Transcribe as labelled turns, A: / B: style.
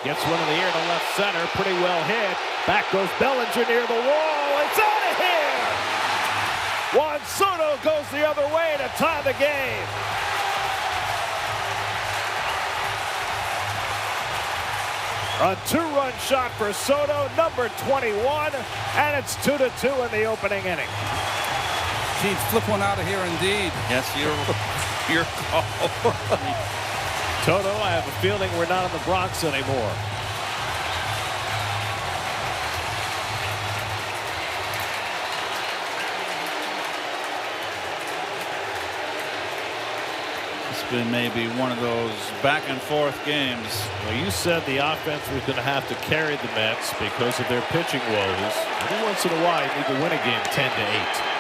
A: Gets one in the air to left center. Pretty well hit. Back goes Bellinger near the wall. It's out of here! Juan Soto goes the other way to tie the game. A two-run shot for Soto, number 21, and it's 2-2 in the opening inning.
B: Gee, flip one out of here indeed.
C: Yes, your call.
A: Toto, I have a feeling we're not in the Bronx anymore.
C: It's been maybe one of those back and forth games.
A: Well, you said the offense was going to have to carry the Mets because of their pitching woes. Every once in a while, you need to win a game 10-8.